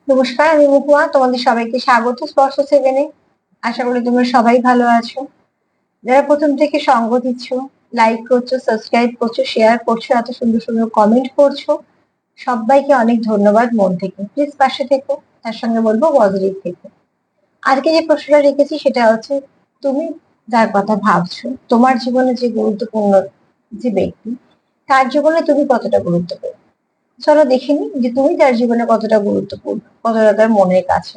নমস্কার, আমি মহুয়া। তোমাদের সবাইকে স্বাগত স্পর্শ সেভেনে। আশা করি তোমরা সবাই ভালো আছো। যারা প্রথম থেকে সঙ্গ দিচ্ছ, লাইক করছো, সাবস্ক্রাইব করছো, শেয়ার করছো, এত সুন্দর সুন্দর কমেন্ট করছো, সবাইকে অনেক ধন্যবাদ মন থেকে। প্লিজ পাশে থেকো। তার সঙ্গে বলবো পজিটিভ থেকো। আজকে যে প্রশ্নটা রেখেছি সেটা হচ্ছে, তুমি যার কথা ভাবছো, তোমার জীবনে যে গুরুত্বপূর্ণ যে ব্যক্তি, তার জীবনে তুমি কতটা গুরুত্বপূর্ণ। চলো দেখে নি যে তুমি তার জীবনে কতটা গুরুত্বপূর্ণ, কতটা তার মনের কাছে।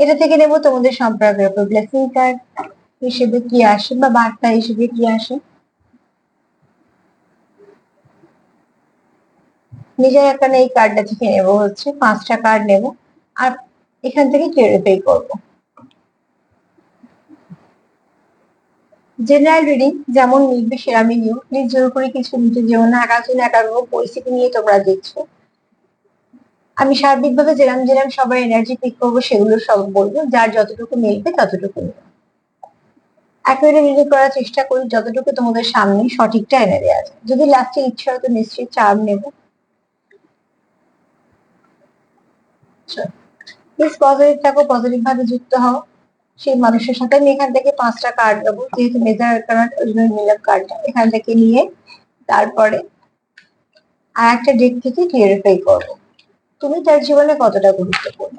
এটা থেকে নেব তোমাদের সম্পর্কের উপর ব্লেসিং কার্ড হিসেবে কি আসে বা বার্তা হিসেবে কি আসে। নিজের এখানে এই কার্ডটা থেকে নেব হচ্ছে 5টা কার্ড নেব, আর এখান থেকে ক্লিয়ারিফাই করব। জেনারেল রিডিং যেমন মিলবে সেরামই নিও, প্লিজ জোর করে কিছু নিতে যেও না। একাজন একাগ্র পরিস্থিতি নিয়ে তোমরা দেখছো। আমি সার্বিকভাবে যেরাম যেরাম সবার এনার্জি পিক করবো সেগুলো সব বলবো, যার যতটুকু মিলবে ততটুকু নিও। একেবারে রিডিং করার চেষ্টা করি যতটুকু তোমাদের সামনে সঠিকটা এনে দেওয়া যায়। যদি লাস্টে ইচ্ছা হয় তো নিশ্চয়ই চার্ম নেবো। প্লিজ পজিটিভ থাকো, পজিটিভ ভাবে যুক্ত হও সেই মানুষের সাথে। আমি এখান থেকে 5টা কার্ড নেবো, যেহেতু মেজার কার্ড মিলার কার্ডটা এখান থেকে নিয়ে তারপরে আর একটা ডেক থেকে ক্লিয়ারিফাই করবো তুমি তার জীবনে কতটা গুরুত্বপূর্ণ,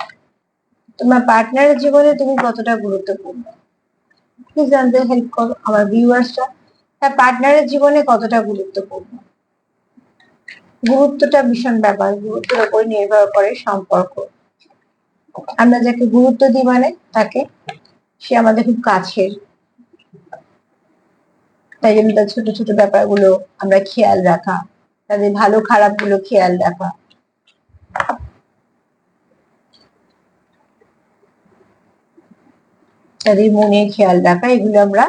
তোমার পার্টনারের জীবনে তুমি কতটা গুরুত্বপূর্ণ। প্লিজ জানতে হেল্প করো আমার ভিউয়ার্সরা, তার পার্টনারের জীবনে কতটা গুরুত্বপূর্ণ। গুরুত্বটা ভীষণ ব্যাপার, গুরুত্বের উপর নির্ভর করে সম্পর্ক। আমরা যাকে গুরুত্ব দিই মানে তাকে, সে আমাদের খুব কাছের। তাই জন্য তার ছোট ছোট ব্যাপারগুলো আমরা খেয়াল রাখা, তাদের ভালো খারাপ গুলো খেয়াল রাখা, তাদের মনে খেয়াল রাখা, এগুলো আমরা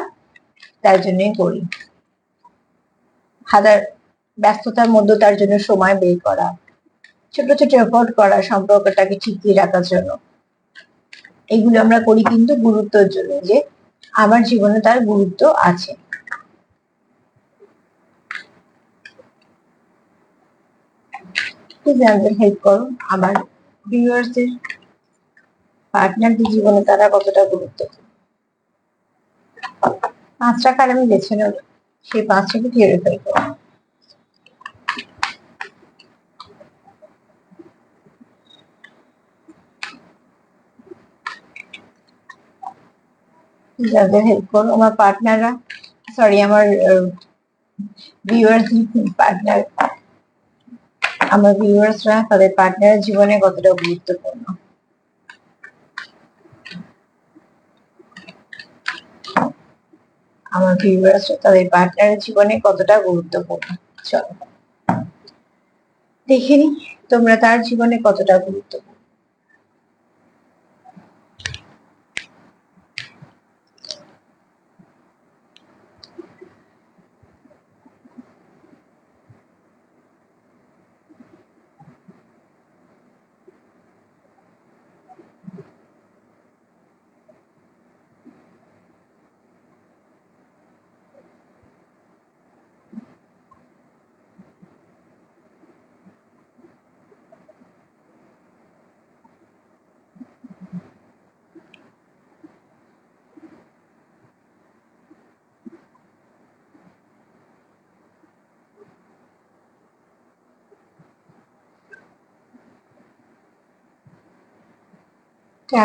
তার জন্যই করি। হাজার ব্যস্ততার মধ্যে তার জন্য সময় বের করা, ছোট ছোট এফোর্ট করা সম্পর্কটাকে টিকিয়ে রাখার জন্য, এগুলো আমরা করি কিন্তু গুরুত্বের জন্য, যে আমার জীবনে তার গুরুত্ব আছে। প্লিজ আমাদের হেল্প করো আমার ভিউয়ার্সদের, পার্টনারদের জীবনে তারা কতটা গুরুত্বপূর্ণ। 5টা কার্ড আমি বেছে নেব, সেই 5টাকে ক্লিয়ারিফাই করো। যাদের হেল্প করো আমার পার্টনাররা, সরি আমার ভিউয়ার্স, পার্টনার, আমার ভিউয়ার্সরা তাদের পার্টনারের জীবনে কতটা গুরুত্বপূর্ণ। আমার ভিউয়ার্সরা তাদের পার্টনারের জীবনে কতটা গুরুত্বপূর্ণ। চলো দেখে নি তোমরা তার জীবনে কতটা গুরুত্বপূর্ণ।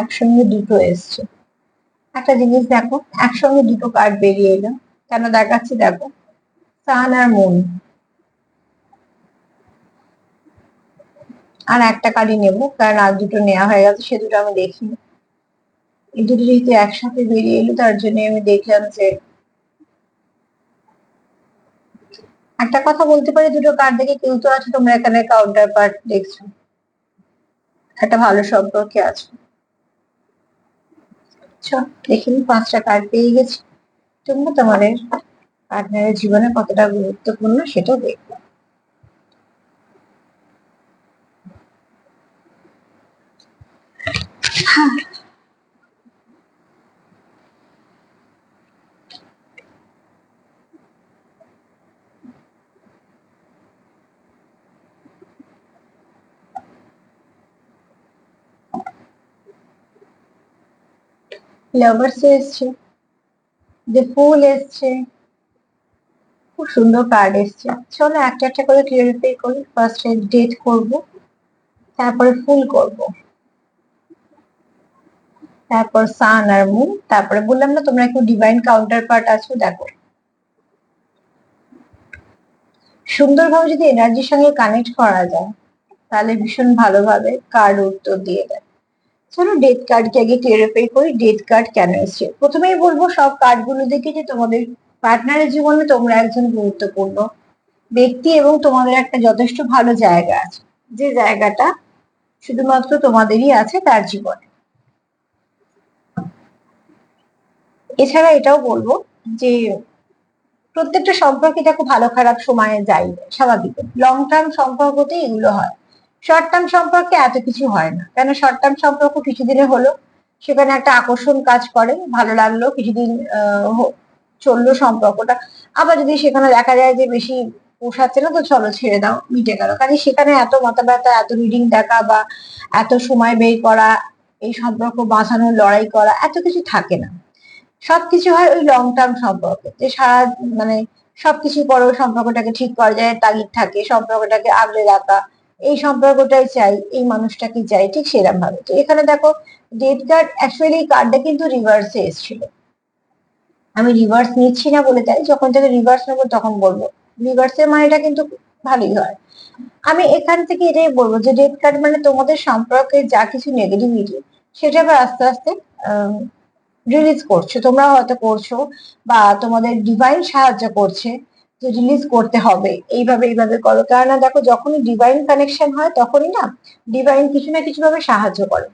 একসঙ্গে দুটো এসছে। একটা জিনিস দেখো, একসঙ্গে দুটো কার্ড বেরিয়ে এলো, কেন দেখাচ্ছি দেখো, সান আর মুন। আর একটা কার্ডই নেবো, কারণ আর দুটো নেওয়া হয়ে গেছে, সে দুটো আমি দেখিনি। এই দুটো যেহেতু একসাথে বেরিয়ে এলো তার জন্য আমি দেখলাম যে একটা কথা বলতে পারি, দুটো কার্ড দেখে কেউ তো আছে তোমরা এখানে কাউন্টার পার্ট দেখছো, একটা ভালো সম্পর্কে আছো। দেখিনি 5টা কার্ড পেয়ে গেছি, তোমরা তোমাদের পার্টনারের জীবনে কতটা গুরুত্বপূর্ণ সেটাও দেখবে। লাভার্স এসছে, যে ফুল এসছে, খুব সুন্দর কার্ড এসছে। চলো একটা একটা করে ক্লিয়ারিফাই করি। ফার্স্ট ডেট করব, তারপরে ফুল করব, তারপর সান আর মুন, তারপরে বললাম না তোমরা একটু ডিভাইন কাউন্টার পার্ট আছো, দেখো সুন্দরভাবে যদি এনার্জির সঙ্গে কানেক্ট করা যায় তাহলে ভীষণ ভালোভাবে কার্ড উত্তর দিয়ে দেয়। চলো ডেট কার্ডকে আগে ক্লিয়ারিফাই করি, ডেট কার্ড কেন এসছে। প্রথমেই বলবো সব কার্ডগুলো দেখে যে তোমাদের পার্টনারের জীবনে তোমরা একজন গুরুত্বপূর্ণ ব্যক্তি এবং তোমাদের একটা যথেষ্ট ভালো জায়গা আছে, যে জায়গাটা শুধুমাত্র তোমাদেরই আছে তার জীবনে। এছাড়া এটাও বলবো যে প্রত্যেকটা সম্পর্কে দেখো ভালো খারাপ সময়ে যাই, স্বাভাবিক। লং টার্ম সম্পর্কতে এগুলো হয়, শর্ট টার্ম সম্পর্কে এত কিছু হয় না। কেন শর্ট টার্ম সম্পর্ক কিছুদিনে হলো, সেখানে একটা আকর্ষণ কাজ করে, ভালো লাগলো কিছুদিন চললো সম্পর্কটা, আবার যদি সেখানে দেখা যায় যে বেশি পোষাচ্ছে না, তো চলো ছেড়ে দাও, মিটে গেল। কাজে সেখানে এত মাথা ব্যথা, এত রিডিং দেখা বা এত সময় বের করা, এই সম্পর্ক বাঁচানোর লড়াই করা, এত কিছু থাকে না। সবকিছু হয় ওই লং টার্ম সম্পর্কে, যে সারা মানে সবকিছু পরেও সম্পর্কটাকে ঠিক করা যায়, তাগিদ থাকে সম্পর্কটাকে আগলে রাখা, এই সম্পর্কটাই চাই, এই মানুষটাকে চাই, ঠিক সেরকম ভাবে। তো এখানে দেখো ডেট কার্ড, অ্যাকচুয়ালি এই কার্ডটা কিন্তু রিভার্সে এসেছিল। আমি রিভার্স নিচ্ছি না বলে তাই, যখন থেকে রিভার্স নেবো তখন বলবো। রিভার্সের মানেটা কিন্তু ভালোই হয়। আমি এখান থেকে এটাই বলবো যে ডেট কার্ড মানে তোমাদের সম্পর্কে যা কিছু নেগেটিভিটি, সেটা আবার আস্তে আস্তে রিলিজ করছো, তোমরা হয়তো করছো বা তোমাদের ডিভাইন সাহায্য করছে যে রিলিজ করতে হবে, এইভাবে এইভাবে করো। কেননা দেখো যখনই ডিভাইন কানেকশন হয় তখনই না ডিভাইন কিছু না কিছু ভাবে সাহায্য করে।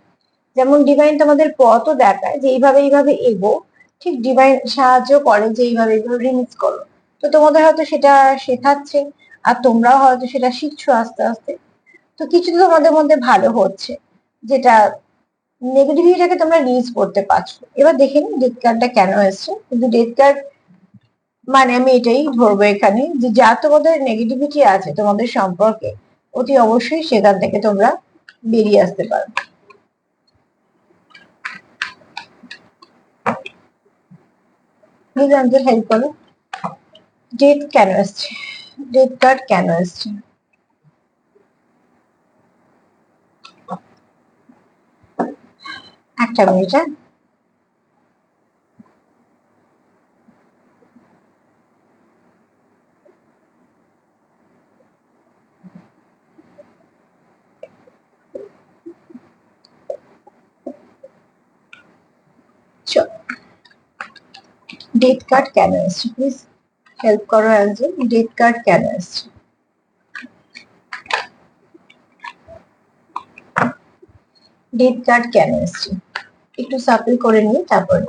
যেমন ডিভাইন তোমাদের পথও দেখায় যে এইভাবে এইভাবে এগো, ঠিক ডিভাইন সাহায্য করে যে এইভাবে এইভাবে রিলিজ করো। তো তোমাদের হয়তো সেটা শেখাচ্ছে, আর তোমরাও হয়তো সেটা শিখছো আস্তে আস্তে। তো কিছু তো তোমাদের মধ্যে ভালো হচ্ছে, যেটা নেগেটিভিটিটাকে তোমরা রিলিজ করতে পারছো। এবার দেখে নিই ডেথ কার্ডটা কেন এসছে। কিন্তু ডেথ কার্ড মানে আমি এটাই ধরবো এখানে যে যা তোমাদের নেগেটিভিটি আছে তোমাদের সম্পর্কে, অতি অবশ্যই সেখান থেকে তোমরা বেরিয়ে আসতে পারো। প্লিজ আমাদের হেল্প করো, ডেথ কেন এসছে, ডেথ কার্ড কেন এসছে। একটা মিনিট, হ্যাঁ। ডেথ কার্ড কেন এসছে, প্লিজ হেল্প করো একজন, ডেথ কার্ড কেন এসছে। ডেথ কার্ড কেন এসছে একটু সাপোর্ট করে নিই তারপর।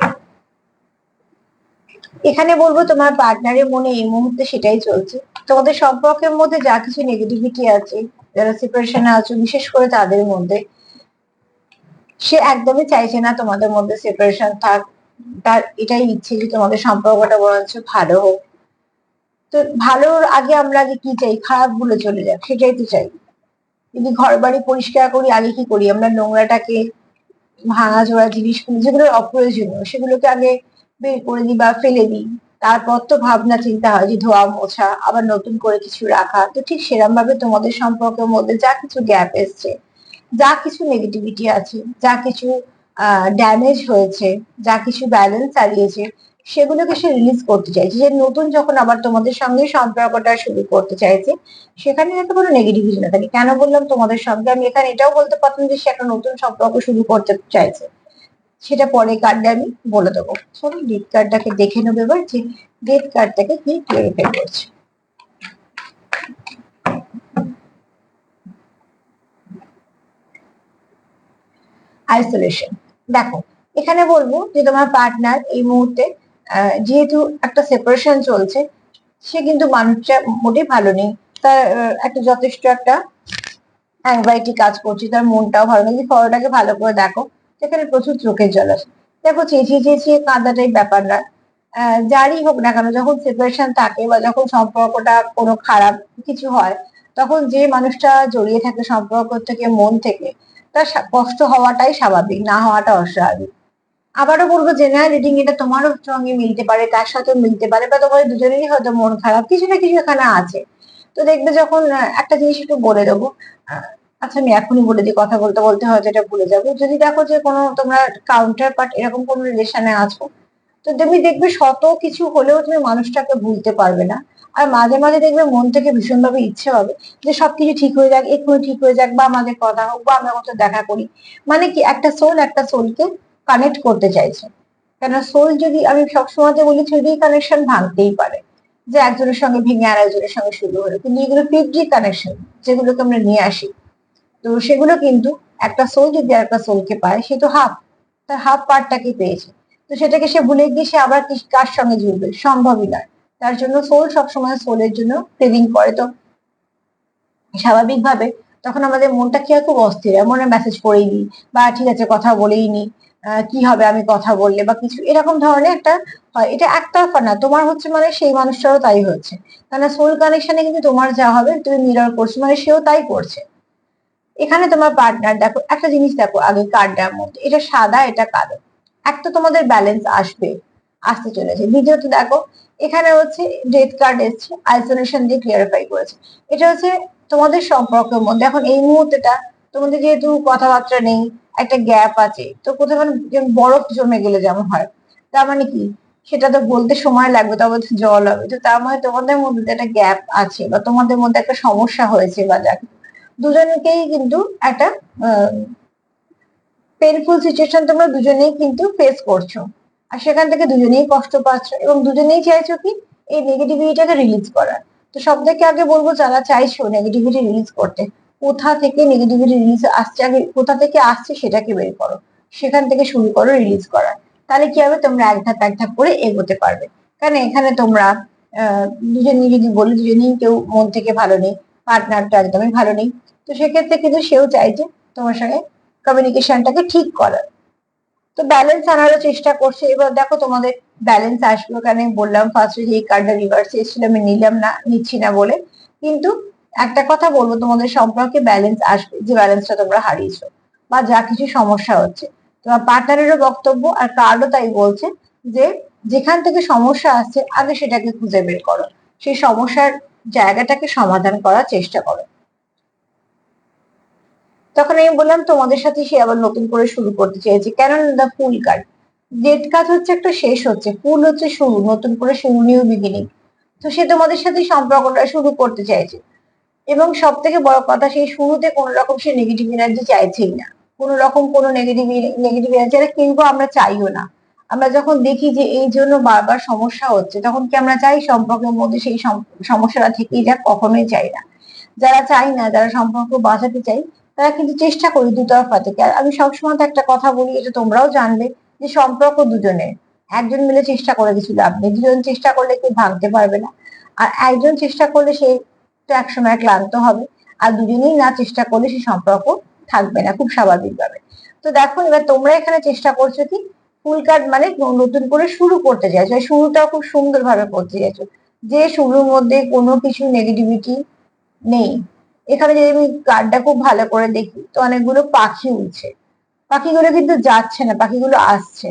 এখানে বলবো তোমার পার্টনারের মনে এই মুহূর্তে সেটাই চলছে, তোমাদের সম্পর্কের মধ্যে যা কিছু নেগেটিভিটি আছে, যারা সেপারেশনে আছো বিশেষ করে তাদের মধ্যে, সে একদমই চাইছে না তোমাদের মধ্যে সেপারেশন থাক। তার এটাই ইচ্ছে যে তোমাদের সম্পর্কটা বরঞ্চ ভালো হোক। তো ভালোর আগে আমরা আগে কি চাই, খারাপ গুলো চলে যাক, সেটাই তো চাই। যদি ঘর বাড়ি পরিষ্কার করি আগে কি করি, আমরা নোংরাটাকে, ভাঙাচোরা জিনিসগুলো যেগুলো অপ্রয়োজনীয় সেগুলোকে আগে বের করে দিই বা ফেলে দিই। তারপর তো ভাবনা চিন্তা হয় যে ধোয়া মোছা আবার নতুন করে কিছু রাখা। তো ঠিক সেরকম ভাবে তোমাদের সম্পর্কের মধ্যে যা কিছু গ্যাপ এসছে, যা কিছু নেগেটিভিটি আছে, যা কিছু ড্যামেজ হয়েছে, যা কিছু ব্যালেন্স হারিয়েছে, সেগুলোকে সে রিলিজ করতে চাইছে। যে নতুন যখন আবার তোমাদের সঙ্গে সম্পর্কটা শুরু করতে চাইছে, সেখানে যাতে কোনো নেগেটিভিটি না থাকে। কেন বললাম তোমাদের সঙ্গে, আমি এখানে এটাও বলতে পারতাম যে সে একটা নতুন সম্পর্ক শুরু করতে চাইছে, সেটা পরে কার্ডে আমি বলে দেবো। চলো ডেথ কার্ডটাকে দেখে নেবো এবার যে ডেথ কার্ডটাকে কি ক্লিয়ারিফাই করছে। আইসোলেশন, দেখো এখানে বলবো যে তোমার পার্টনার এই মুহূর্তে যেহেতু একটা সেপারেশন চলছে, সে কিন্তু মানুষটা মোটেই ভালো নেই। তার একটা যথেষ্ট একটা অ্যাংজাইটি কাজ করছে, তার মনটাও ভালো নেই। ফটোটাকে ভালো করে দেখো, সেখানে প্রচুর চোখের জল আসে। দেখো চেঁচিয়ে চেঁচিয়ে কাঁদাটাই ব্যাপার না। যারই হোক না কেন, যখন সেপারেশন থাকে বা যখন সম্পর্কটা কোনো খারাপ কিছু হয়, তখন যে মানুষটা জড়িয়ে থাকে সম্পর্ক থেকে, মন থেকে, তার কষ্ট হওয়াটাই স্বাভাবিক, না হওয়াটা অস্বাভাবিক। আবারও বলবো জেনারেল রিডিং, এটা তোমারও সঙ্গে মিলতে পারে, তার সাথেও মিলতে পারে, বা তোমাদের দুজনেরই হয়তো মন খারাপ, কিছু না কিছু এখানে আছে। তো দেখবে যখন একটা জিনিস একটু বলে দেবো, আচ্ছা আমি এখনই বলে দিই, কথা বলতে বলতে হয়তো এটা ভুলে যাবো। যদি দেখো যে কোনো তোমরা কাউন্টার পার্ট এরকম কোনো রিলেশনে আছো, তো তুমি দেখবে শত কিছু হলেও তুমি মানুষটাকে ভুলতে পারবে না। আর মাঝে মাঝে দেখবে মন থেকে ভীষণ ভাবে ইচ্ছে হবে যে সবকিছু ঠিক হয়ে যাক, এক্ষুনি ঠিক হয়ে যাক, বা আমাদের কথা হোক, বা আমরা কত দেখা করি। মানে কি, একটা সোল একটা সোলকে কানেক্ট করতে চাইছে। কেন সোল যদি, আমি সবসময় বলি, থ্রি কানেকশন ভাঙতেই পারে, যে একজনের সঙ্গে ভেঙে আর একজনের সঙ্গে শুরু হলো, কিন্তু এগুলো ফিফটি কানেকশন যেগুলোকে আমরা নিয়ে আসি, তো সেগুলো কিন্তু একটা সোল যদি আর একটা সোলকে পায়, সে তো হাফ, তার হাফ পার্টটাকে পেয়েছে। তো সেটাকে সে ভুলে গিয়ে সে আবার কার সঙ্গে জুড়বে, সম্ভবই নয়। তার জন্য সোল সবসময় সোলের জন্য ক্রেভিং করে। তো স্বাভাবিকভাবে তখন আমাদের মনটা কি হয়, খুব অস্থির হয়, মনে মেসেজ করেই নি, বা ঠিক আছে কথা বলেই নি, কি হবে আমি কথা বললে, বা কিছু এরকম ধরনের একটা হয়। এটা একতরফা না, তোমার হচ্ছে মানে সেই মানুষটারও তাই হচ্ছে। কারণ সোল কানেকশনে কিন্তু তোমার যা হবে তুমি মিরর করছো, মানে সেও তাই করছে। এখানে তোমার পার্টনার, দেখো একটা জিনিস দেখো আগে কার্ডটার মধ্যে, এটা সাদা এটা কালো, একটা তোমাদের ব্যালেন্স আসবে, আসতে চলেছে। দ্বিতীয়ত দেখো এখানে হচ্ছে ডেথ কার্ড এসছে, আইসোলেশন দিয়ে ক্লিয়ারিফাই করেছে। এটা হচ্ছে তোমাদের সম্পর্কের মধ্যে এখন এই মুহূর্তেটা, তোমাদের যেহেতু কথাবার্তা নেই, একটা গ্যাপ আছে, তো কোথাও মানে যেমন বরফ জমে গেলে যেমন হয়, তার মানে কি, সেটা তো বলতে সময় লাগবে, তবে তো জল হবে। তো তার মানে তোমাদের মধ্যে যে একটা গ্যাপ আছে, বা তোমাদের মধ্যে একটা সমস্যা হয়েছে, বা যা দুজনকেই কিন্তু একটা পেনফুল সিচুয়েশন তোমরা দুজনেই কিন্তু ফেস করছো, আর সেখান থেকে দুজনেই কষ্ট পাচ্ছ, এবং দুজনেই চাইছো কি, এই নেগেটিভিটিটাকে রিলিজ করার। তো সব থেকে আগে বলবো, যারা চাইছো নেগেটিভিটি রিলিজ করতে, কোথা থেকে নেগেটিভিটি রিলিজ আসছে, আগে কোথা থেকে আসছে সেটাকে বের করো, সেখান থেকে শুরু করো রিলিজ করার। তাহলে কি হবে, তোমরা এক ধাপ করে এগোতে পারবে। কারণ এখানে তোমরা আহ দুজনই যদি বলি, দুজনেই কেউ মন থেকে ভালো নেই, পার্টনারটা একদমই ভালো নেই। তো সেক্ষেত্রে কিন্তু সেও চাইছে তোমার সঙ্গে কমিউনিকেশনটাকে ঠিক করার। তো ব্যালেন্স আনারও চেষ্টা করছে। এবার দেখো তোমাদের ব্যালেন্স আসবে, কারণ আমি বললাম ফার্স্টে যে এই কার্ডটা রিভার্স এসেছিল, আমি নিলাম না, নিচ্ছি না বলে। কিন্তু একটা কথা বলবো, তোমাদের সম্পর্কে ব্যালেন্স আসবে, যে ব্যালেন্সটা তোমরা হারিয়েছো, বা যা কিছু সমস্যা হচ্ছে। তোমার পার্টনারেরও বক্তব্য আর কার্ডও তাই বলছে, যে যেখান থেকে সমস্যা আসছে আগে সেটাকে খুঁজে বের করো, সেই সমস্যার জায়গাটাকে সমাধান করার চেষ্টা করো। তখন আমি বললাম তোমাদের সাথে সে আবার নতুন করে শুরু করতে চেয়েছে, কেন দ্য ফুল কার্ড। জেড কাজ হচ্ছে একটা শেষ হচ্ছে, ফুল হচ্ছে শুরু, নতুন করে শুরু, নিউ বিগিনিং। তো সে তোমাদের সাথে সম্পর্কটা শুরু করতে চাইছে, এবং সব থেকে বড় কথা, সেই শুরুতে কোনো রকম সে নেগেটিভ এনার্জি চাইছেই না। কোনো রকম কোনো নেগেটিভ নেগেটিভ এনার্জি কিন্তু আমরা চাইও না। আমরা যখন দেখি যে এই জন্য বারবার সমস্যা হচ্ছে, তখন কি আমরা চাই সম্পর্কের মধ্যে সেই সমস্যাটা থেকেই যাক? কখনোই চাই না। যারা চাই না, যারা সম্পর্ক বাঁচাতে চাই, তারা কিন্তু চেষ্টা করি দুতরফা থেকে। আর আমি সবসময় তো একটা কথা বলি, এটা তোমরাও জানবে, যে সম্পর্ক দুজনের, একজন মিলে চেষ্টা করে কিছু লাভ নেই, দুজন চেষ্টা করলে কেউ ভাঙতে পারবে না। আর একজন চেষ্টা করলে সে তো একসময় ক্লান্ত হবে, আর দুজনেই না চেষ্টা করলে সে সম্পর্ক থাকবে না, খুব স্বাভাবিকভাবে। তো দেখো এবার তোমরা এখানে চেষ্টা করছো কি, ফুল কার্ড মানে নতুন করে শুরু করতে চাইছো, শুরুটাও খুব সুন্দরভাবে করতে চাইছো, যে শুরুর মধ্যে কোনো কিছু নেগেটিভিটি নেই। এখানে যদি আমি কার্ডটা খুব ভালো করে দেখি, তো অনেকগুলো পাখি উড়ছে, পাখিগুলো কিন্তু যাচ্ছে না, পাখিগুলো আসছে।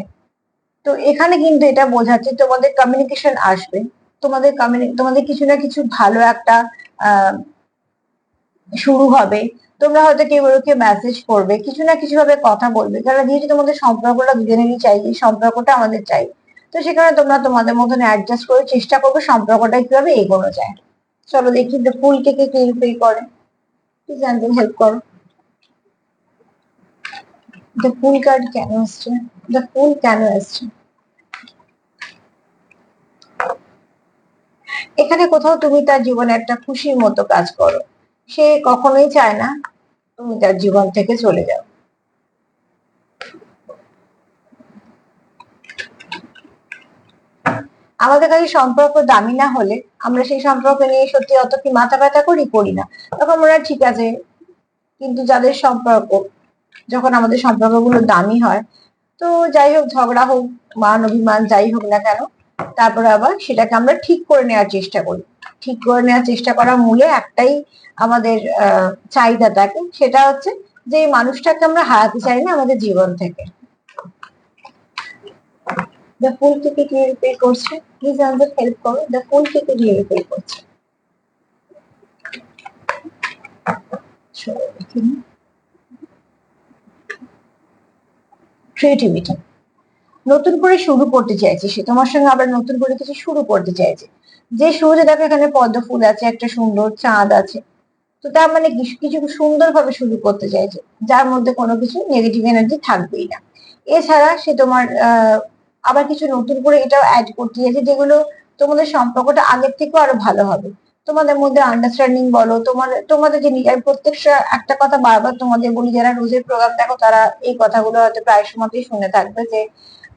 তো এখানে কিন্তু এটা বোঝাচ্ছে তোমাদের কমিউনিকেশন আসবে, তোমাদের কিছু না কিছু ভালো একটা আহ শুরু হবে। তোমরা হয়তো কেউ ওকে মেসেজ করবে, কিছু না কিছু ভাবে কথা বলবে, কারণ যেহেতু তোমাদের সম্পর্কটা দুজনেরই চাই, এই সম্পর্কটা আমাদের চাই। তো সেখানে তোমরা তোমাদের মতন অ্যাডজাস্ট করে চেষ্টা করবে সম্পর্কটা কিভাবে এগোনো যায়। চলো দেখি যে ফুল কে কে ক্লিয়ারিফাই করে, প্লিজ জানতে হেল্প করো। দ্য ফুল কার্ড কেন আসছে, দ্য ফুল কেন আসছে? এখানে কোথাও তুমি তার জীবনে একটা খুশির মতো কাজ করো, সে কখনোই চায় না তুমি তার জীবন থেকে চলে যাও। আমাদের কাছে সম্পর্ক দামি না হলে আমরা সেই সম্পর্ক নিয়ে সত্যি অত কি মাথা ব্যথা করি না। তখন মনে হয় ঠিক আছে। কিন্তু যাদের সম্পর্ক, যখন আমাদের সম্পর্কগুলো দামি হয়, তো যাই হোক, ঝগড়া হোক, মান অভিমান যাই হোক না কেন, তারপরে আবার সেটাকে আমরা ঠিক করে নেওয়ার চেষ্টা করি। ঠিক করে নেওয়ার চেষ্টা করার মূলে একটাই আমাদের চাহিদা থাকে, সেটা হচ্ছে যে এই মানুষটাকে আমরা হারাতে চাই না আমাদের জীবন থেকে। দ্য ফুল কে কে কি রিপেল করছে? প্লিজ আমাদের হেল্প করো, দ্য ফুল কে কে কি রিপেল করছে? ক্রিয়েটিভিটি, নতুন করে শুরু করতে চাইছে সে, তোমার সঙ্গে আবার নতুন করে কিছু শুরু করতে চাইছে। যে শুরুতে দেখো এখানে পদ্ম ফুল আছে, একটা সুন্দর চাঁদ আছে, তো তার মানে কিছু কিছু সুন্দরভাবে শুরু করতে চাইছে, যার মধ্যে কোনো কিছু নেগেটিভ এনার্জি থাকবেই না। এছাড়া সে তোমার আবার কিছু নতুন করে এটাও অ্যাড করতে চাইছে, যেগুলো তোমাদের সম্পর্কটা আগের থেকেও আরো ভালো হবে। তোমাদের মধ্যে আন্ডারস্ট্যান্ডিং বলো, তোমাদের যে আমি প্রত্যেকটা একটা কথা বারবার তোমাদের বলি, যারা রোজের প্রোগ্রাম দেখো তারা এই কথাগুলো হয়তো প্রায় সময়তেই শুনে থাকবে, যে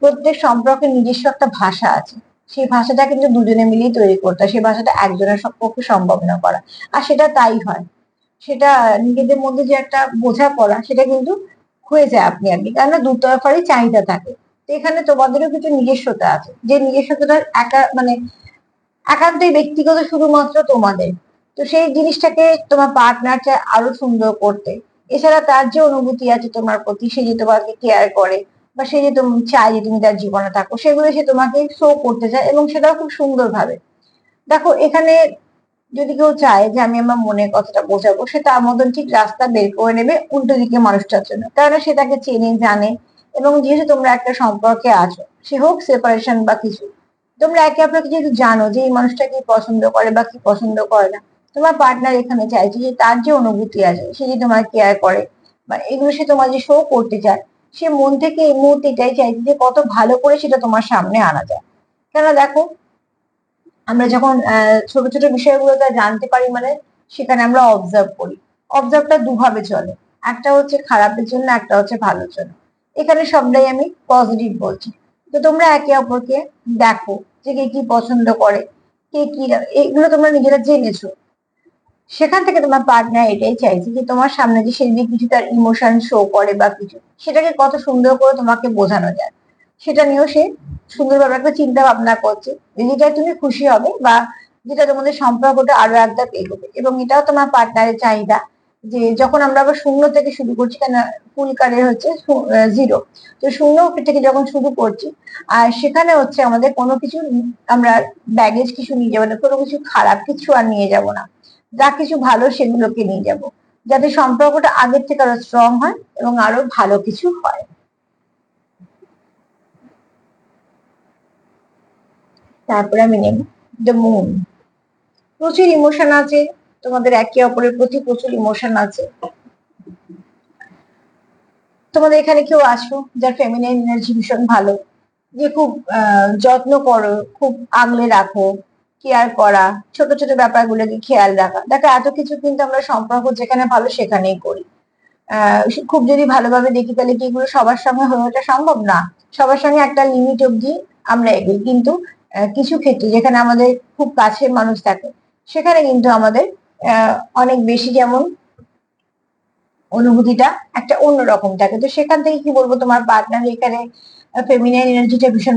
প্রত্যেক সম্পর্কের নিজস্ব একটা ভাষা আছে। সেই ভাষাটা কিন্তু দুজনে মিলেই তৈরি করতে হয়, সেই ভাষাটা একজনের পক্ষে সম্ভব না করা। আর সেটা তাই হয়, সেটা নিজেদের মধ্যে যে একটা বোঝাপড়া সেটা কিন্তু হয়ে যায় আপনি আপনি, কেননা দুতরফারই চাহিদা থাকে। তো এখানে তোমাদেরও কিছু নিজস্বতা আছে, যে নিজস্বতাটা একা মানে একান্তই ব্যক্তিগত শুধুমাত্র তোমাদের। তো সেই জিনিসটাকে তোমার পার্টনার চায় আরো সুন্দর করতে। এছাড়া তার যে অনুভূতি আছে তোমার প্রতি, সে যে তোমাকে কেয়ার করে বা সে যে তুমি চায় যে তুমি তার জীবনে থাকো, সেগুলো সে তোমাকে শো করতে চায়, এবং সেটাও খুব সুন্দর ভাবে। দেখো এখানে যদি কেউ চায় যে আমি আমার মনের কথাটা বোঝাবো, সে তার মতন ঠিক রাস্তা বের করে নেবে উল্টো দিকে মানুষটার জন্য, কারণ সে তাকে চেনে জানে। এবং যেহেতু তোমরা একটা সম্পর্কে আছো, সে হোক সেপারেশন বা কিছু, তোমরা একে অপরকে যেহেতু জানো যে এই মানুষটা কি পছন্দ করে বা কি পছন্দ করে না, তোমার পার্টনার এখানে চাইছে যে তার যে অনুভূতি আছে, সে যে তোমার কেয়ার করে বা এগুলো সে তোমার যে শো করতে চায়, সে মন থেকে এই মুহূর্তে এটাই চাইছে যে কত ভালো করে সেটা তোমার সামনে আনা যায়। কেন দেখো, আমরা যখন ছোট ছোট বিষয়গুলোকে জানতে পারি, মানে সেখানে আমরা অবজার্ভ করি। অবজার্ভটা দুভাবে চলে, একটা হচ্ছে খারাপের জন্য, একটা হচ্ছে ভালোর জন্য। এখানে সবটাই আমি পজিটিভ বলছি। তো তোমরা একে অপরকে দেখো যে কে কি পছন্দ করে, কে কি এগুলো তোমরা নিজেরা জেনেছো। সেখান থেকে তোমার পার্টনার এটাই চাইছে যে তোমার সামনে যে সে যদি কিছু তার ইমোশন শো করে বা কিছু, সেটাকে কত সুন্দর করে তোমাকে বোঝানো যায়, সেটা নিয়েও সে সুন্দরভাবে একটা চিন্তা ভাবনা করছে, যে যেটায় তুমি খুশি হবে বা যেটা তোমাদের সম্পর্কটা আরো এক ধাপ এগোবে। এবং এটাও তোমার পার্টনারের চাহিদা, যে যখন আমরা আবার শূন্য থেকে শুরু করছি, কেন ফুল কারের হচ্ছে জিরো, তো শূন্য থেকে যখন শুরু করছি, আর সেখানে হচ্ছে আমাদের কোনো কিছু আমরা ব্যাগেজ কিছু নিয়ে যাবো না, কোনো কিছু খারাপ কিছু আর নিয়ে যাব না, যা কিছু ভালো সেগুলোকে নিয়ে যাব, যাতে সম্পর্কটা আগের থেকে আরো স্ট্রং হয় এবং আরো ভালো কিছু হয়। তারপরে আমি নেব দ্য মুন। প্রচুর ইমোশন আছে তোমাদের, একে অপরের প্রতি প্রচুর ইমোশন আছে। তোমাদের এখানে কেউ আছো যার ফেমিনাইন এনার্জি ভীষণ ভালো, যে খুব যত্ন করো, খুব আগলে রাখো, কেয়ার করা, ছোট ছোট ব্যাপারগুলোকে খেয়াল রাখা। দেখো এত কিছু কিন্তু আমরা সম্পর্ক যেখানে ভালো সেখানেই করি। খুব যদি ভালোভাবে দেখি তাহলে কি এগুলো সবার সঙ্গে হয়ে ওঠা সম্ভব না। সবার সঙ্গে একটা লিমিট অব্দি আমরা এগোই, কিন্তু কিছু ক্ষেত্রে যেখানে আমাদের খুব কাছের মানুষ থাকে, সেখানে কিন্তু আমাদের অনেক বেশি, যেমন অনুভূতিটা একটা অন্যরকম থাকে। তো সেখান থেকে কি বলবো, তোমার পার্টনার এখানে ফেমিনাইন এনার্জিটা ভীষণ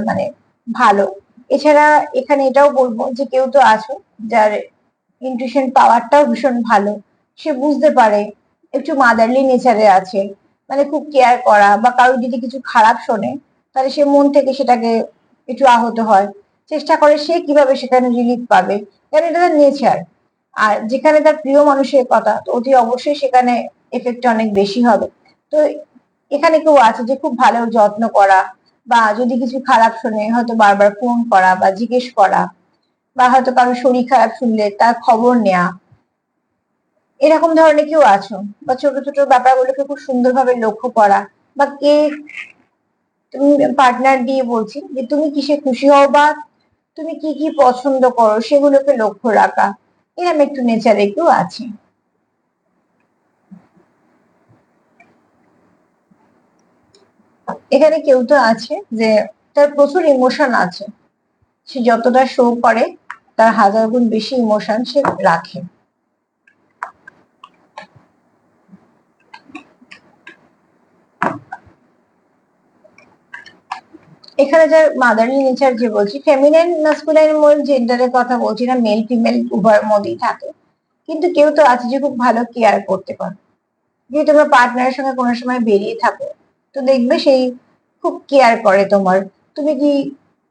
মানে ভালো। এছাড়া এখানে এটাও বলবো যে কেউ তো আছো যার ইনটিউশন পাওয়ারটাও ভীষণ ভালো, সে বুঝতে পারে, একটু মাদারলি নেচারে আছে, মানে খুব কেয়ার করা, বা কারোর যদি কিছু খারাপ শোনে তাহলে সে মন থেকে সেটাকে একটু আহত হয়, চেষ্টা করে সে কিভাবে সেখানে রিলিফ পাবে, কারণ এটা তার নেচার। আর যেখানে তার প্রিয় মানুষের কথা, তো অতি অবশ্যই সেখানে এফেক্ট অনেক বেশি হবে। তো এখানে কেউ আছে যে খুব ভালো যত্ন করা, বা যদি কিছু খারাপ শোনে হয়তো বারবার ফোন করা বা জিজ্ঞেস করা, বা হয়তো কারোর শরীর খারাপ শুনলে তার খবর নেওয়া, এরকম ধরনের কেউ আছো। বা ছোট ছোট ব্যাপারগুলোকে খুব সুন্দরভাবে লক্ষ্য করা, বা কে তুমি পার্টনার দিয়ে বলছি যে তুমি কিসে খুশি হও বা তুমি কি কি পছন্দ করো সেগুলোকে লক্ষ্য রাখা, এরকম একটু নেচারে কেউ আছে। এখানে কেউ তো আছে যে তার প্রচুর ইমোশন আছে, সে যতটা শো করে তার হাজার গুণ বেশি ইমোশন সে রাখে। এখানে যার মাদারলি নেচার যে বলছি, ফেমিনাইন মাস্কুলাইন জেন্ডারের কথা বলছি না, মেল ফিমেল উভয়ের মধ্যেই থাকে। কিন্তু কেউ তো আছে যে খুব ভালো কেয়ার করতে পারে, যদি তোমরা পার্টনারের সঙ্গে কোনো সময় বেরিয়ে থাকো, তো দেখবে সেই খুব কেয়ার করে তোমার, তুমি কি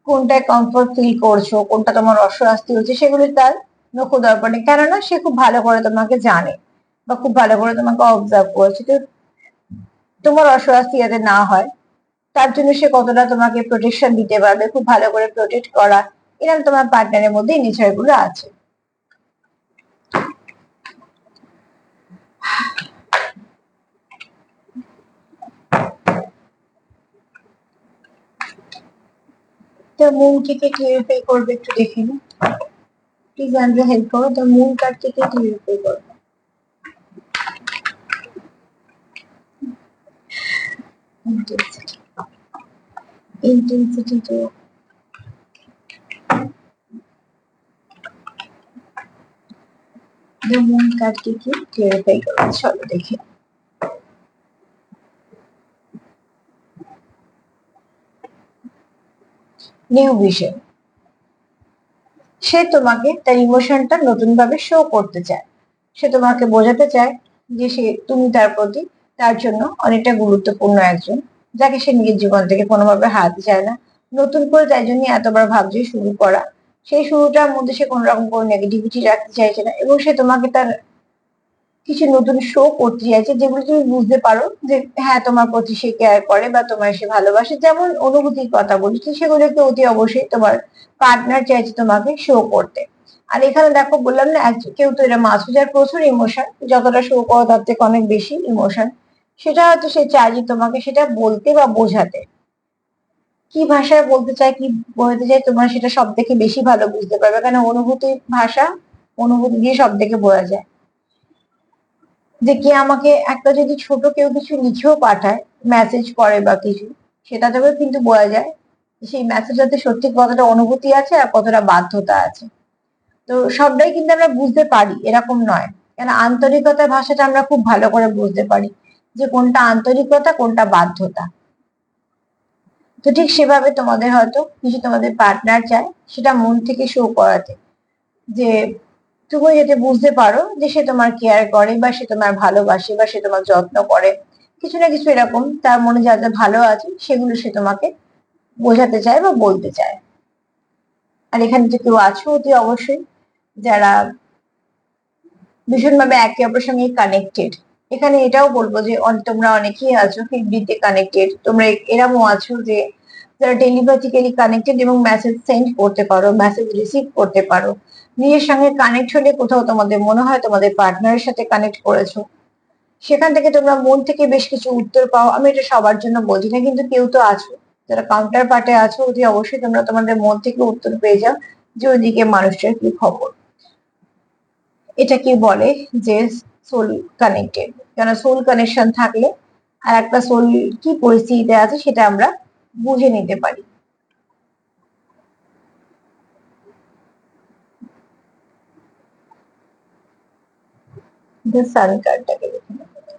কোনটায় কমফোর্ট ফিল করছো, কোনটা তোমার অস্বস্তি হচ্ছে, সেগুলি তার নখ দর্পণে, কেননা সে খুব ভালো করে তোমাকে জানে বা খুব ভালো করে তোমাকে অবজার্ভ করছে। তো তোমার অস্বস্তি যাতে না হয় তার জন্য সে কতটা তোমাকে প্রোটেকশন দিতে পারবে, খুব ভালো করে প্রোটেক্ট করা, এরকম তোমার পার্টনারের মধ্যে এই নেচার গুলো আছে। তো মুন থেকে ক্লিয়ারিফাই করবে, একটু দেখে নি প্লিজ আন্দ্রে, হেল্প করো। তো মুন কার্ড থেকে ক্লিয়ারিফাই করবে। ইন্টেন্সিটি, ইন্টেন্সিটি তো মুন কার্ড থেকে ক্লিয়ারিফাই করবে, চলো দেখে। নিউ ভিশন, সে তোমাকে তার ইমোশনটা নতুন ভাবে শো করতে চায়। সে তোমাকে বোঝাতে চায় যে তুমি তার প্রতি, তার জন্য অনেকটা গুরুত্বপূর্ণ একজন, যাকে সে নিজের জীবন থেকে কোনোভাবে হারাতে চায় না। নতুন করে তাই জন্য এতবার ভাবছে শুরু করা, সেই শুরুটার মধ্যে সে কোনো রকম কোনো নেগেটিভিটি রাখতে চাইছে না, এবং সে তোমাকে তার কিছু নতুন শো করতে চাইছে, যেগুলো তুমি বুঝতে পারো যে হ্যাঁ তোমার প্রতি সে কেয়ার করে বা তোমার সে ভালোবাসে। যেমন অনুভূতির কথা বলছি, সেগুলোকে অতি অবশ্যই তোমার পার্টনার চাইছে তোমাকে শো করতে। আর এখানে দেখো বললাম না, কেউ তো এটা মাসুজার প্রচুর ইমোশন, যতটা শো করো তার থেকে অনেক বেশি ইমোশন, সেটা হয়তো সে চাইছে তোমাকে সেটা বলতে বা বোঝাতে। কি ভাষায় বলতে চায়, কি বোঝাতে চায়, তোমার সেটা সব থেকে বেশি ভালো বুঝতে পারবে, কারণ অনুভূতির ভাষা অনুভূতি দিয়ে সব থেকে বোঝা যায়। যে কি আমাকে একটা যদি ছোট কেউ কিছু লিখেও পাঠায়, মেসেজ করে বা কিছু, সেটা থেকেও কিন্তু বোঝা যায় সেই মেসেজটাতে সত্যি কতটা অনুভূতি আছে আর কতটা বাধ্যতা আছে। তো সবটাই কিন্তু আমরা বুঝতে পারি এরকম নয়, কেন আন্তরিকতার ভাষাটা আমরা খুব ভালো করে বুঝতে পারি যে কোনটা আন্তরিকতা কোনটা বাধ্যতা। তো ঠিক সেভাবে তোমাদের হয়তো কিছু তোমাদের পার্টনার চায় সেটা মন থেকে শো করাতে, যে তুমি যাতে বুঝতে পারো যে সে তোমার কেয়ার করে বা সে তোমার ভালোবাসে বা সে তোমার যত্ন করে, কিছু না কিছু এরকম তার মনে যা যা ভালো আছে সেগুলো সে তোমাকে বোঝাতে চায় বা বলতে চায়। আর এখানে যে কেউ আছো অতি অবশ্যই যারা ভীষণভাবে একে অপরের সঙ্গে কানেক্টেড, এখানে এটাও বলবো যে তোমরা অনেকেই আছো ফিডবিতে কানেক্টেড, তোমরা এরমও আছো যে যারা টেলিপ্যাথিক্যালি কানেক্টেড এবং মেসেজ সেন্ড করতে পারো, মেসেজ রিসিভ করতে পারো। নিজের সঙ্গে কানেক্ট হলে কোথাও তোমাদের মনে হয় তোমাদের পার্টনারের সাথে কানেক্ট করেছো, সেখান থেকে তোমরা মন থেকে বেশ কিছু উত্তর পাও। আমি এটা সবার জন্য বলছি না, কিন্তু কেউ তো আছো যারা কাউন্টার পার্টে আছো, অতি অবশ্যই তোমরা তোমাদের মন থেকে উত্তর পেয়ে যাও যে ওইদিকে মানুষটার কি খবর। এটা কি বলে যে সোল কানেক্টেড, কেন সোল কানেকশন থাকলে আর একটা সোল কি পরিস্থিতিতে আছে সেটা আমরা বুঝে নিতে পারি। সান কার্ডটাকে দেখে নেবো।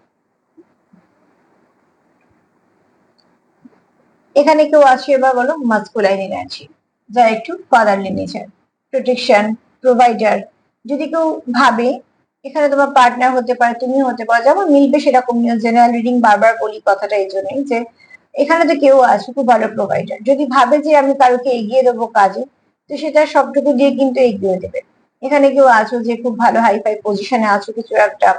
এখানে কেউ আছে এবার বলো মাস্কুলাইন এনার্জি, যা একটু ফাদারলি নেচার, প্রোটেকশন, প্রোভাইডার। যদি কেউ ভাবে এখানে তোমার পার্টনার হতে পারে, তুমি হতে পারো, যেমন মিলবে সেরকম জেনারেল রিডিং, বারবার বলি কথাটা এই জন্যই যে এখানে তো কেউ আছে খুব ভালো প্রোভাইডার, যদি ভাবে যে আমি কারোকে এগিয়ে দেবো কাজে, তো সেটা সবটুকু দিয়ে কিন্তু এগিয়ে দেবে। এখানে কেউ আছো যে খুব ভালো হাই ফাই পজিশনে আছো, কিছু একটা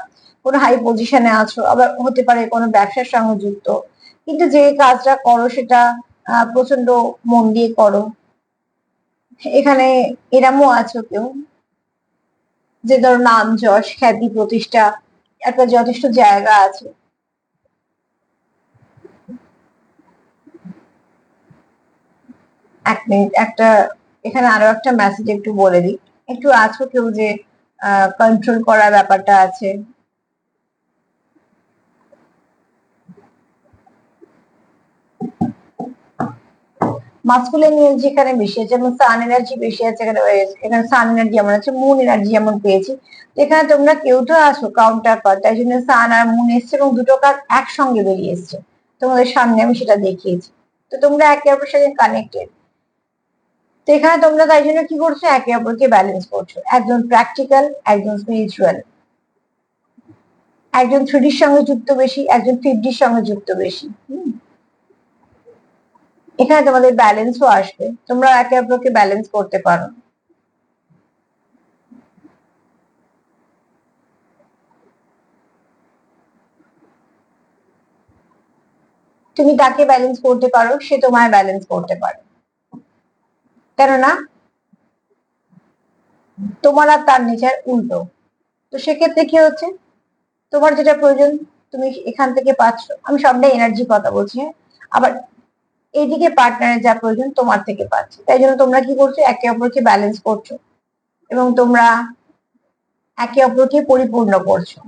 কোনো হাই পজিশনে আছো, আবার হতে পারে কোনো ব্যবসার সঙ্গে যুক্ত, কিন্তু যে কাজটা করো সেটা প্রচন্ড মন দিয়ে করো। এখানে এরমও আছো কেউ যে ধরো নাম যশ খ্যাতি প্রতিষ্ঠা একটা যথেষ্ট জায়গা আছে। এক মিনিট, একটা এখানে আরো একটা মেসেজ একটু বলে দিই। একটু আছো কেউ যে কন্ট্রোল করার ব্যাপারটা আছে। মাস্কুলিন এনার্জি এখানে বেশি আছে, যেমন সান এনার্জি বেশি আছে এখানে, এখানে সান এনার্জি যেমন আছে, মুন এনার্জি যেমন পেয়েছি। তো এখানে তোমরা কেউ তো আসো কাউন্টার পার্ট, তাই জন্য সান আর মুন এসছে এবং দুটো কার্ড একসঙ্গে বেরিয়ে এসছে, তোমাদের সামনে আমি সেটা দেখিয়েছি। তো তোমরা একে অপরের সাথে কানেক্টেড। তো এখানে তোমরা তাই জন্য কি করছো, একে অপরকে ব্যালেন্স করছো, একজন প্র্যাকটিক্যাল একজন স্পিরিচুয়াল, একজন থ্রিডির সঙ্গে যুক্ত বেশি, একজন ফিফডির সঙ্গে যুক্ত বেশি। এখানে তোমাদের ব্যালেন্সও আসবে, তোমরা একে অপরকে ব্যালেন্স করতে পারো। তুমি তাকে ব্যালেন্স করতে পারো, সে তোমায় ব্যালেন্স করতে পারে। কেননা তোমার আর তার নেচার উল্টো। তো সেক্ষেত্রে কি হচ্ছে, তোমার যেটা প্রয়োজন তুমি এখান থেকে পাচ্ছ, আমি সবটাই এনার্জি কথা বলছি, হ্যাঁ? আবার এইদিকে পার্টনারের যা প্রয়োজন তোমার থেকে পাচ্ছে, তাই জন্য তোমরা কি করছো, একে অপরকে ব্যালেন্স করছো এবং তোমরা একে অপরকে পরিপূর্ণ করছো।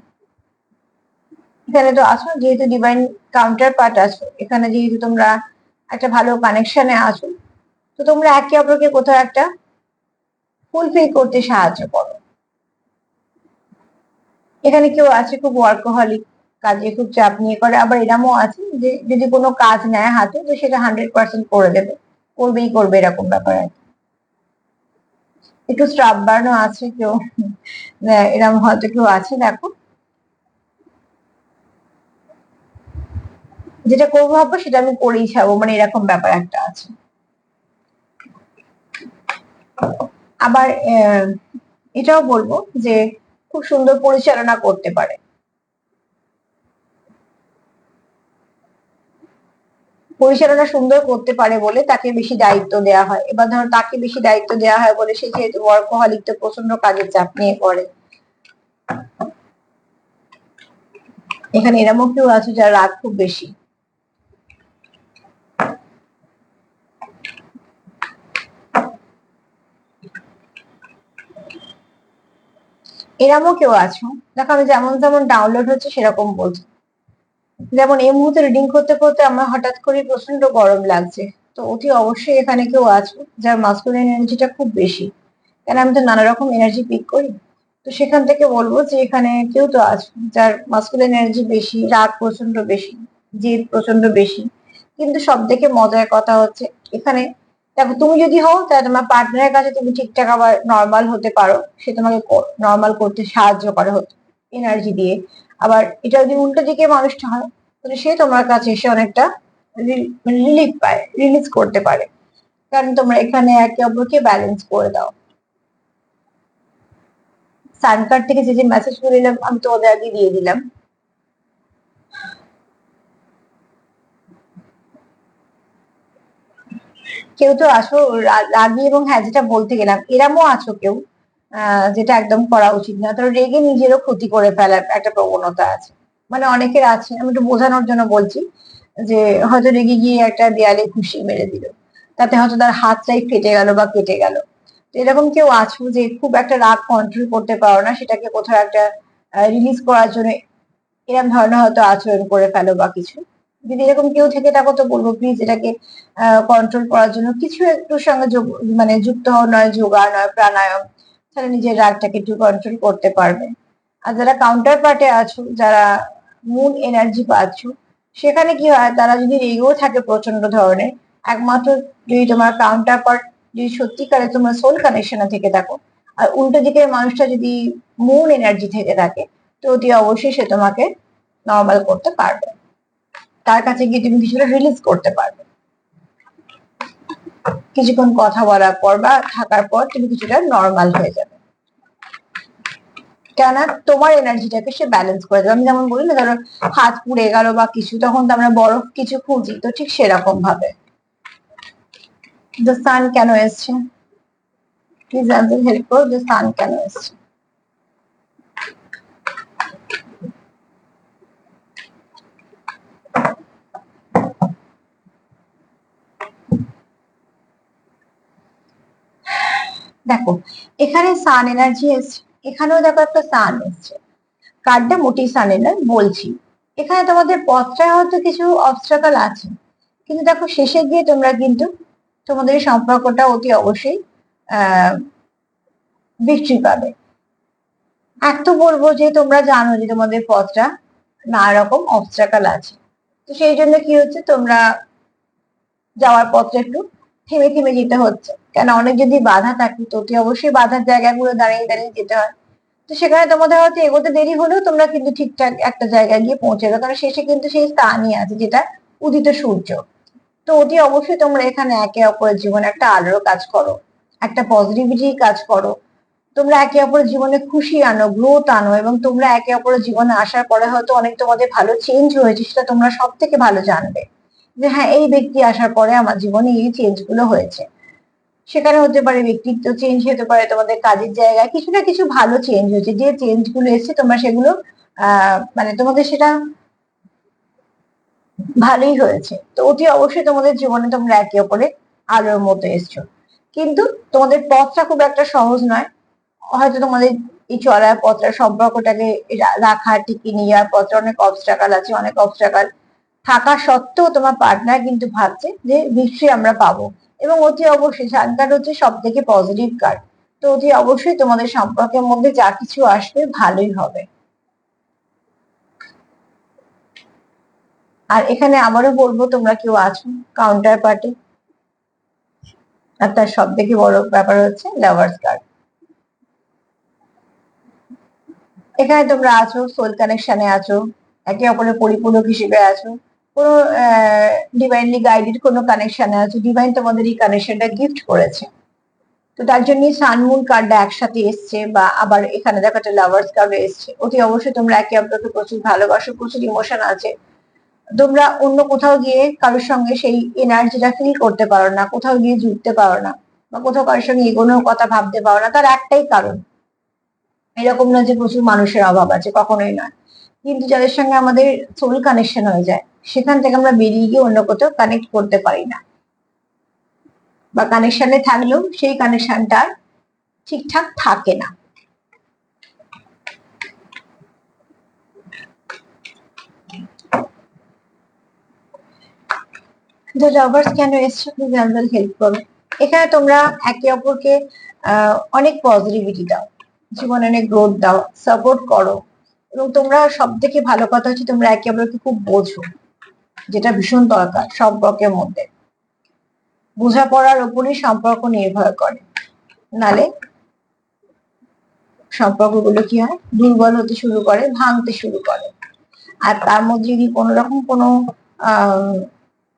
এখানে তো আছো যেহেতু ডিভাইন কাউন্টার পার্ট আছো, এখানে যেহেতু তোমরা একটা ভালো কানেকশনে আছো, তো তোমরা একে অপরকে কোথাও একটা ফুলফিল করতে সাহায্য করো। এখানে কেউ আছে খুব ওয়ার্কহলিক, কাজে খুব চাপ নিয়ে করে, আবার এরমও আছে যে যদি কোনো কাজ নেয় হাতে তো সেটা 100% করে দেবে, করবেই করবে, এরকম ব্যাপার আর কি। একটু স্ট্রাববার্নও আছে কেউ, এরকম হয়তো কেউ আছে। দেখো, যেটা করবো ভাববো সেটা আমি করেই ছাড়বো, মানে এরকম ব্যাপার একটা আছে। আবার এটাও বলবো যে খুব সুন্দর পরিচালনা করতে পারে। পরিচালনা সুন্দর করতে পারে বলে তাকে বেশি দায়িত্ব দেওয়া হয়। এবার ধরো তাকে বেশি দায়িত্ব দেওয়া হয় বলে সে যেহেতু ওয়ার্কহলিক, তো প্রচন্ড কাজের চাপ নিয়ে করে। এখানে এরমও কেউ আছে যার রাগ খুব বেশি। এরমও কেউ আছো, দেখো আমি যেমন যেমন ডাউনলোড হচ্ছে সেরকম বলছি। যেমন এই মুহূর্তে রিডিং করতে করতে আমার হঠাৎ করে প্রচন্ড গরম লাগছে, তো অতি অবশ্যই এখানে কেউ আছো যার মাস্কুলিন এনার্জিটা খুব বেশি। কেন আমি তো নানা রকম এনার্জি পিক করি, তো সেখান থেকে বলবো যে এখানে কেউ তো আছে যার মাস্কুলিন এনার্জি বেশি, রাগ প্রচন্ড বেশি, জেদ প্রচন্ড বেশি। কিন্তু সব থেকে মজার কথা হচ্ছে এখানে, দেখো তুমি যদি হও তাহলে তোমার পার্টনারের কাছে তুমি ঠিকঠাক আবার নর্মাল হতে পারো, সে তোমাকে নর্মাল করতে সাহায্য করে হতো এনার্জি দিয়ে। আবার এটা যদি উল্টো দিকে মানুষটা হয়, তাহলে সে তোমার কাছে এসে অনেকটা রিলিফ পায়, রিলিজ করতে পারে, কারণ তোমরা এখানে একে অপরকে ব্যালেন্স করে দাও। সান কার্ড থেকে যে যে মেসেজ গুলো এলাম আমি তো ওদের আগে দিয়ে দিলাম। কেউ তো আছো রাগী, এবং হ্যাঁ যেটা বলতে গেলাম এরামও আছো কেউ, যেটা একদম করা উচিত না, তো রেগে নিজেরও ক্ষতি করে ফেলার একটা প্রবণতা আছে। মানে অনেকের আছে, আমি একটু বোঝানোর জন্য বলছি, যে হয়তো রেগে গিয়ে একটা দেয়ালে ঘুষি মেরে দিল, তাতে হয়তো তার হাতটাই ফেটে গেল বা কেটে গেল। তো এরকম কেউ আছো যে খুব একটা রাগ কন্ট্রোল করতে পারো না, সেটাকে কোথাও একটা রিলিজ করার জন্য এরকম ধরনের হয়তো আচরণ করে ফেলো বা কিছু। যদি এরকম কেউ থেকে থাকো তো বলবো প্লিজ এটাকে কন্ট্রোল করার জন্য কিছু একটু সঙ্গে মানে যুক্ত হও, নয় যোগা নয় প্রাণায়াম, তাহলে নিজের রাগটাকে একটু কন্ট্রোল করতে পারবে। আর যারা কাউন্টার পার্টে আছো, যারা মুন এনার্জি পাচ্ছ, সেখানে কি হয়, তারা যদি রেগেও থাকে প্রচন্ড ধরনের, একমাত্র যদি তোমার কাউন্টার পার্ট যদি সত্যিকারে তোমার সোল কানেকশনে থেকে থাকো, আর উল্টো দিকের মানুষটা যদি মুন এনার্জি থেকে থাকে, তো অতি অবশ্যই সে তোমাকে নর্মাল করতে পারবে, তার কাছে গিয়ে তুমি কিছুটা রিলিজ করতে পারবে। কিছুক্ষণ কথা বলার পর বা থাকার পর তুমি কিছুটা নর্মাল হয়ে যাবে, কেননা তোমার এনার্জিটাকে সে ব্যালেন্স করে দেবে। আমি যেমন বলি না, ধরো হাত পুড়ে গেল বা কিছু, তখন তো আমরা বরফ কিছু খুঁজি, তো ঠিক সেরকম ভাবে। দ্য সান কেন এসছে, প্লিজ অ্যাঞ্জেল হেল্প করো, দ্য সান কেন এসছে। দেখো এখানে সান এনার্জি এসছে, এখানেও দেখো একটা সান এসছে, কার্ডটা মোটেই সানের নয় বলছি। এখানে তোমাদের পথটা হয়তো কিছু অবস্ট্রাকল আছে, কিন্তু দেখো শেষে গিয়ে তোমরা কিন্তু তোমাদের এই সম্পর্কটা অতি অবশ্যই আহ বৃদ্ধি পাবে। এক তো বলবো যে তোমরা জানো যে তোমাদের পথটা নানা রকম অবস্ট্রাকল আছে, তো সেই জন্য কি হচ্ছে, তোমরা যাওয়ার পথটা একটু থেমে থেমে যেতে হচ্ছে, কেন অনেক যদি বাধা থাকে তো অতি অবশ্যই বাধার জায়গাগুলো দাঁড়িয়ে দাঁড়িয়ে যেতে হয়। তো সেখানে তোমাদের হয়তো এগোতে দেরি হলেও তোমরা কিন্তু ঠিকঠাক একটা জায়গায় গিয়ে পৌঁছে যাবে, কারণ শেষে কিন্তু সেই স্থানই আছে যেটা উদিত সূর্য। তো অতি অবশ্যই তোমরা এখানে একে অপরের জীবনে একটা আলোর কাজ করো, একটা পজিটিভিটি কাজ করো। তোমরা একে অপরের জীবনে খুশি আনো, গ্রোথ আনো, এবং তোমরা একে অপরের জীবনে আসার পরে হয়তো অনেক তোমাদের ভালো চেঞ্জ হয়েছে, সেটা তোমরা সব থেকে ভালো জানবে যে হ্যাঁ, এই ব্যক্তি আসার পরে আমার জীবনে এই চেঞ্জ গুলো হয়েছে। সেখানে হতে পারে ব্যক্তিত্ব চেঞ্জ, হতে পারে তোমাদের কাজের জায়গায় কিছু না কিছু ভালো চেঞ্জ হয়েছে। যে চেঞ্জ গুলো এসেছে তোমরা সেগুলো মানে তোমাদের সেটা ভালোই হয়েছে। তো অতি অবশ্যই তোমাদের জীবনে তোমরা একে অপরের আলোর মতো এসছো, কিন্তু তোমাদের পথটা খুব একটা সহজ নয়। হয়তো তোমাদের এই চলার পথটা, সম্পর্কটাকে রাখা, টিকিয়ে নিয়ে যাওয়ার পথটা অনেক অবস্ট্রাকাল আছে, অনেক অবস্ট্রাকাল থাকা সত্ত্বেও তোমার পার্টনার কিন্তু ভাবছে যে নিশ্চয়ই আমরা পাবো। এবং অতি অবশ্যই সান কার্ড হচ্ছে সব থেকে পজিটিভ কার্ড। তো অতি অবশ্যই তোমাদের সম্পর্কের মধ্যে যা কিছু আসবে ভালোই হবে। আর এখানে আবারও বলবো, তোমরা কেউ আছো কাউন্টার পার্টি, আর তার সব থেকে বড় ব্যাপার হচ্ছে লাভার্স কার্ড। এখানে তোমরা আছো, সোল কানেকশনে আছো, একে অপরের পরিপূরক হিসেবে আছো, কোনো ডিভাইনলি গাইডেড কোনো কানেকশনে আছো, ডিভাইন তোমাদের এই কানেকশনটা গিফট করেছে। তো তার জন্য সান মুন কার্ডটা একসাথে এসছে, বা আবার এখানে দেখো একটা লাভার্স কার্ড এসছে। অতি অবশ্যই তোমরা একে অপরকে প্রচুর ভালোবাসো, প্রচুর ইমোশন আছে। তোমরা অন্য কোথাও গিয়ে কারোর সঙ্গে সেই এনার্জিটা ফিল করতে পারো না, কোথাও গিয়ে জুড়তে পারো না, বা কোথাও কারোর সঙ্গে এগোনোর কথা ভাবতে পারো না। তার একটাই কারণ, এরকম না যে প্রচুর মানুষের অভাব আছে, কখনোই নয়। কিন্তু যাদের সঙ্গে আমাদের সোল কানেকশন হয়ে যায়, সেখান থেকে আমরা বেরিয়ে গিয়ে অন্য কোথাও কানেক্ট করতে পারি না, বা কানেকশনে থাকলেও সেই কানেকশনটা ঠিকঠাক থাকে না। দ্য লাভার্স কেন এসছে, প্লিজ অ্যাঞ্জেল হেল্প করো। এখানে তোমরা একে অপরকে অনেক পজিটিভিটি দাও, জীবনে অনেক গ্রোথ দাও, সাপোর্ট করো, এবং তোমরা সব থেকে ভালো কথা হচ্ছে তোমরা একে অপরকে খুব বোঝো, যেটা ভীষণ দরকার সম্পর্কের মধ্যে। বোঝাপড়ার উপরই সম্পর্ক নির্ভর করে, নালে সম্পর্কগুলো কি হয়, দুর্বল হতে শুরু করে, ভাঙতে শুরু করে। আর তার মধ্যে যদি কোনো রকম কোনো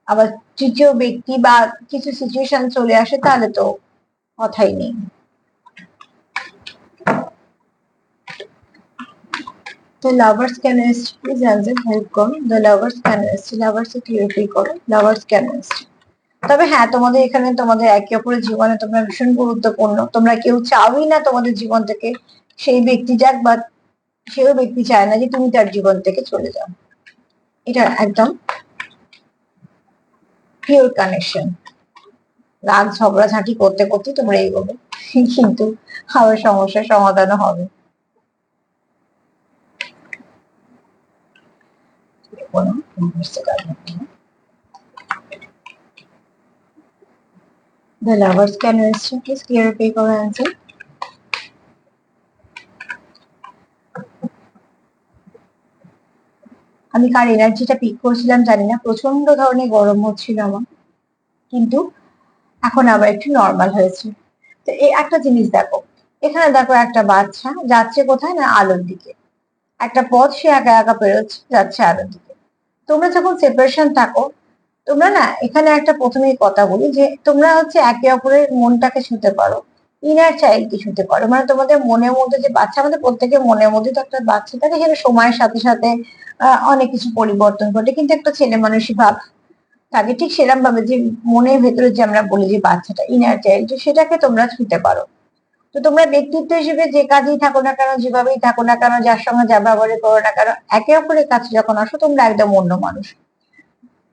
আবার তৃতীয় ব্যক্তি বা কিছু সিচুয়েশন চলে আসে, তাহলে তো কথাই নেই। তো লাভার্স কেন এসছে, প্লিজ অ্যান্সার হেল্প করো। দ্য লাভার্স কেন এসছে, লাভার্স এ ক্লিয়ারিফাই করো, লাভার্স কেন এসছে। তবে হ্যাঁ, তোমাদের এখানে তোমাদের একে অপরের জীবনে তোমরা ভীষণ গুরুত্বপূর্ণ। তোমরা কেউ চাওই না তোমাদের জীবন থেকে সেই ব্যক্তি যাক, বা সেও ব্যক্তি চায় না যে তুমি তার জীবন থেকে চলে যাও। এটা একদম পিওর কানেকশন। রাগ ঝগড়াঝাঁটি করতে করতে তোমরা এগোবে, কিন্তু আবার সমস্যার সমাধানও হবে। The lovers can এসছে, প্লিজ ক্লিয়ারিফাই করো অ্যান্সার। আমি কার এনার্জিটা পিক করছিলাম জানি না, প্রচন্ড ধরনের গরম হচ্ছিল আমার, কিন্তু এখন আবার একটু নর্মাল হয়েছে। তো এই একটা জিনিস দেখো, এখানে দেখো একটা বাচ্চা যাচ্ছে কোথায় না, আলোর দিকে। একটা পথ সে একা একা পেরোচ্ছে, যাচ্ছে আলোর দিকে। তোমরা যখন সেপারেশন থাকো, তোমরা না, এখানে একটা প্রথমেই কথা বলি যে তোমরা হচ্ছে একে অপরের মনটাকে ছুঁতে পারো, ইনার চাইল্ডকে ছুঁতে পারো। মানে তোমাদের মনের মধ্যে যে বাচ্চা, আমাদের প্রত্যেকের মনের মধ্যে তো একটা বাচ্চা থাকে, যেটা সময়ের সাথে সাথে অনেক কিছু পরিবর্তন ঘটে, কিন্তু একটা ছেলে মানুষই ভাব থাকে। ঠিক সেরকম ভাবে যে মনের ভেতরে যে আমরা বলি যে বাচ্চাটা, ইনার চাইল্ড, সেটাকে তোমরা ছুঁতে পারো। তো তোমরা ব্যক্তিত্ব হিসেবে যে কাজেই থাকো না কেন, যেভাবেই থাকো না কেন, যার সঙ্গে যা ব্যবহার করো না কেন, একে অপরের কাছে যখন আসো তোমরা একদম অন্য মানুষ।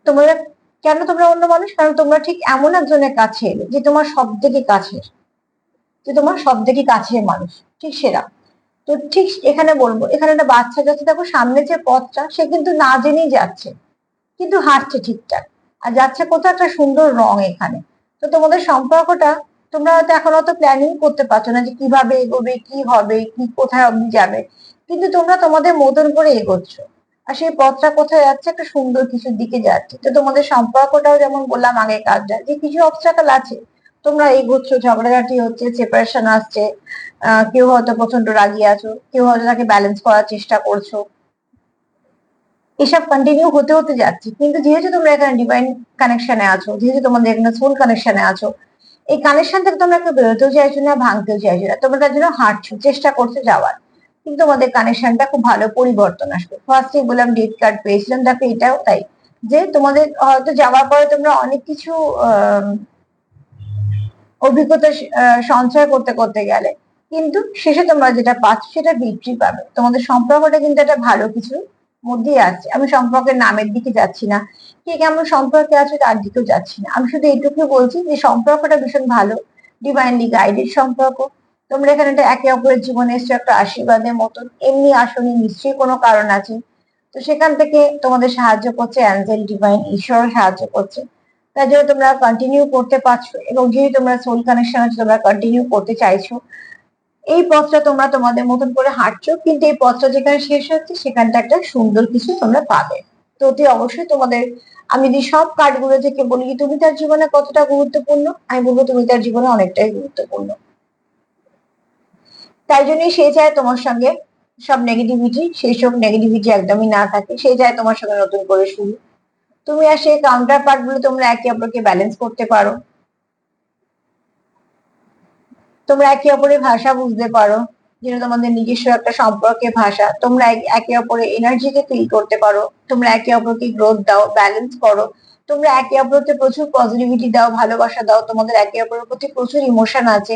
তোমরা কেন তোমরা অন্য মানুষ, কারণ তোমরা ঠিক এমন একজনের কাছে এলে যে তোমার সব থেকে কাছের, যে তোমার সব থেকে কাছের মানুষ, ঠিক সেরা। তো ঠিক এখানে বলবো, এখানে একটা বাচ্চা যাচ্ছে, দেখো সামনে যে পথটা, সে কিন্তু না জেনেই যাচ্ছে, কিন্তু হাঁটছে ঠিকঠাক, আর যাচ্ছে কোথাও একটা সুন্দর রং এখানে। তো তোমাদের সম্পর্কটা, তোমরা হয়তো এখন অত প্ল্যানিং করতে পারছো না যে কিভাবে এগোবে, কি হবে, কি কোথায় অব্দি যাবে, কিন্তু তোমরা তোমাদের মতন করে এগোচ্ছ, আর সেই পথটা কোথায় যাচ্ছে, একটা সুন্দর কিছুর দিকে যাচ্ছে। তো তোমাদের সম্পর্কটাও যেমন বললাম আগে কাজটা, যে কিছু অবস্ট্রাকল আছে, তোমরা এগোচ্ছ, ঝগড়াঝাটি হচ্ছে, সেপারেশন আসছে, কেউ হয়তো প্রচন্ড রাগি আছো, কেউ হয়তো তাকে ব্যালেন্স করার চেষ্টা করছো, এসব কন্টিনিউ হতে হতে যাচ্ছে, কিন্তু যেহেতু তোমরা এখানে ডিভাইন কানেকশনে আছো, যেহেতু তোমাদের এখানে সোল কানেকশনে আছো, এই কানেকশন থেকে তোমরা একটু বেরোতেও চাইছো না, ভাঙতেও চাইছো না, তোমরা তার জন্য হাঁটছো, চেষ্টা করছো যাওয়ার। কিন্তু তোমাদের কানেকশনটা খুব ভালো পরিবর্তন আসবে। ফার্স্টে বললাম ডেট কার্ড পেয়েছিলাম, দেখো এটাও তাই, যে তোমাদের হয়তো যাওয়ার পরে তোমরা অনেক কিছু অভিজ্ঞতা সঞ্চয় করতে করতে গেলে, কিন্তু শেষে তোমরা যেটা পাচ্ছ সেটা বিক্রি পাবে। তোমাদের সম্পর্কটা কিন্তু একটা ভালো কিছু মধ্যেই আছে। আমি সম্পর্কের নামের দিকে যাচ্ছি না, কে কেমন সম্পর্কে আছে তার দিকেও যাচ্ছি না, আমি শুধু এইটুকু বলছি যে সম্পর্কটা ভীষণ ভালো, ডিভাইনলি গাইডেড সম্পর্ক। তোমরা এখানে একটা একে অপরের জীবনে এসছো একটা আশীর্বাদের মতন, এমনি আসনি, নিশ্চয়ই কোনো কারণ আছে। তো সেখান থেকে তোমাদের সাহায্য করছে অ্যাঞ্জেল, ডিভাইন, ঈশ্বর সাহায্য করছে। তার জন্য তোমরা কন্টিনিউ করতে পারছো, এবং যেহেতু তোমরা সোল কানেকশন আছে তোমরা কন্টিনিউ করতে চাইছো। এই পথটা তোমরা তোমাদের মতন করে হাঁটছো, কিন্তু এই পথটা যেখানে শেষ হচ্ছে সেখানটা একটা সুন্দর কিছু তোমরা পাবে। তো অতি অবশ্যই তোমাদের, আমি যদি সব কার্ড গুলো থেকে বলি তুমি তার জীবনে কতটা গুরুত্বপূর্ণ, আমি বলবো তুমি তার জীবনে অনেকটাই গুরুত্বপূর্ণ। তাই জন্যই সে চায় তোমার সঙ্গে সব নেগেটিভিটি, সেই সব নেগেটিভিটি একদমই না থাকে, সে চায় তোমার সঙ্গে নতুন করে শুরু। তুমি আর সেই কাউন্টার পার্ট গুলো তোমরা একে অপরকে ব্যালেন্স করতে পারো, তোমরা একে অপরের ভাষা বুঝতে পারো, যেটা তোমাদের নিজস্ব একটা সম্পর্কের ভাষা। তোমরা একে অপরের এনার্জিকে ফিল করতে পারো, তোমরা একে অপরকে গ্রোথ দাও, ব্যালেন্স করো, তোমরা একে অপরকে প্রচুর পজিটিভিটি দাও, ভালোবাসা দাও, তোমাদের একে অপরের প্রতি প্রচুর ইমোশন আছে,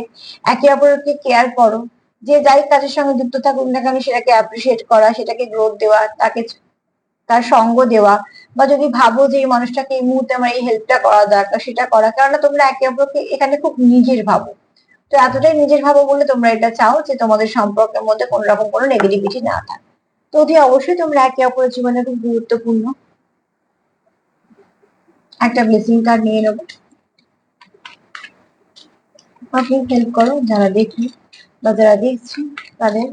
একে অপরকে কেয়ার করো। যে যাই কাজের সঙ্গে যুক্ত থাকুক না কেন সেটাকে অ্যাপ্রিসিয়েট করা, সেটাকে গ্রোথ দেওয়া, তাকে তার সঙ্গ দেওয়া, বা যদি ভাবো যে এই মানুষটাকে এই মুহূর্তে আমার এই হেল্পটা করা দরকার সেটা করা, কেননা তোমরা একে অপরকে এখানে খুব নিজের ভাবো। তো এতটাই নিজের ভাবো বলে তোমরা এটা চাও যে তোমাদের সম্পর্কের মধ্যে কোনো রকম কোনো নেগেটিভিটি না থাকে। তো অতি অবশ্যই তোমরা একে অপরের জীবনে খুব গুরুত্বপূর্ণ। একটা ব্লেসিং কার্ড নিয়ে নেবো, আপনি হেল্প করো যারা দেখি বা যারা দেখছি তাদের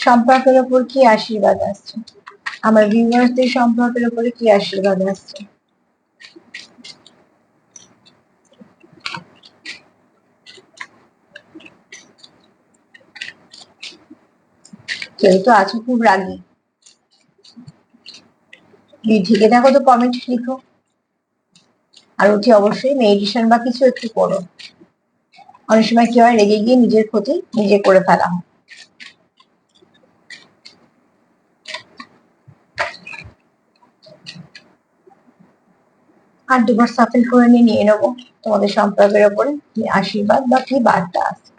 সম্পর্কের উপর কি আশীর্বাদ আসছে, আমার ভিউয়ার্সদের সম্পর্কের উপরে কি আশীর্বাদ আসছে। কেউ তো আছো খুব রাগী, যদি থেকে থাকো তো কমেন্ট লিখো, আর অতি অবশ্যই মেডিটেশন বা কিছু একটু করো। অনেক সময় কি হয়, রেগে গিয়ে নিজের ক্ষতি নিজে করে ফেলা হয়। আর দুবার সাফল করে নিয়ে নেবো তোমাদের সম্পর্কের উপরে কি আশীর্বাদ বা কি বার্তা আছে।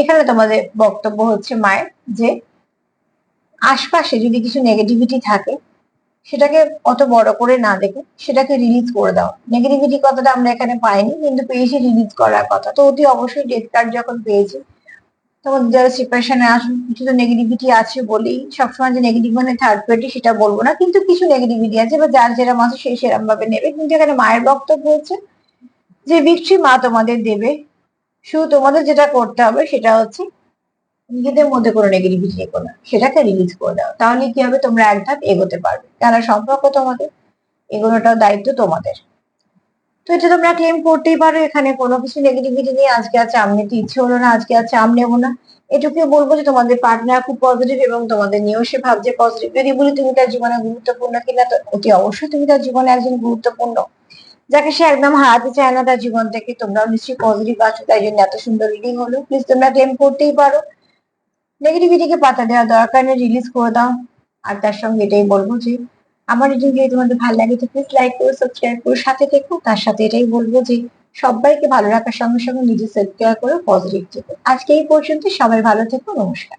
এখানে তোমাদের বক্তব্য হচ্ছে মায়ের, যে আশপাশে যদি কিছু নেগেটিভিটি থাকে সেটাকে অত বড় করে না দেখে সেটাকে রিলিজ করে দাও। নেগেটিভিটি কথাটা আমরা এখানে পাইনি, কিন্তু পেয়েছি রিলিজ করার কথা। তো অতি অবশ্যই ডেথ কার্ড যখন পেয়েছি, তোমাদের যারা সিপারেশনে আসুন, কিছু তো নেগেটিভিটি আছে বলেই, সবসময় যে নেগেটিভ মানে থার্ড পার্টি সেটা বলবো না, কিন্তু কিছু নেগেটিভিটি আছে, বা যার যেরকম আছে সেই সেরকম ভাবে নেবে। কিন্তু এখানে মায়ের বক্তব্য হচ্ছে যে ভিক্টরি মা তোমাদের দেবে, শুধু তোমাদের যেটা করতে হবে সেটা হচ্ছে নিজেদের মধ্যে কোনো নেগেটিভিটি রেখো না, সেটাকে রিলিজ করে দাও। তাহলে কি হবে, তোমরা এক ধাপ এগোতে পারবে, কেন সম্পর্ক তোমাদের, এগোনোটাও দায়িত্ব তোমাদের। তো এটা তোমরা ক্লেম করতেই পারো, এখানে কোনো কিছু নেগেটিভিটি নিয়ে আজকে আর চাপ নিতে ইচ্ছে হলো না, আজকে আর চাপ নেবো না। এটুকু বলবো যে তোমাদের পার্টনার খুব পজিটিভ, এবং তোমাদের নিয়েও সে ভাবছে পজিটিভ। যদি বলি তুমি তার জীবনে গুরুত্বপূর্ণ কিনা, তো অতি অবশ্যই তুমি তার জীবনে একজন গুরুত্বপূর্ণ, যাকে সে একদম হারাতে চায় না তার জীবন থেকে। তোমরাও নিশ্চয়ই পজিটিভ আছো, তাই জন্য এত সুন্দর রিডিং হলো। প্লিজ তোমরা ক্লেম করতেই পারো, নেগেটিভিটিকে পাতা দেওয়া দরকার নেই, রিলিজ করে দাও। আর তার সঙ্গে এটাই বলবো যে আমার রিডিং যদি তোমাদের ভালো লাগে তো প্লিজ লাইক করো, সাবস্ক্রাইব করো, সাথে থেকো। তার সাথে এটাই বলবো যে সবাইকে ভালো রাখার সঙ্গে সঙ্গে নিজে সেলফ কেয়ার করো, পজিটিভ থেকো। আজকে এই পর্যন্ত, সবাই ভালো থেকো, নমস্কার।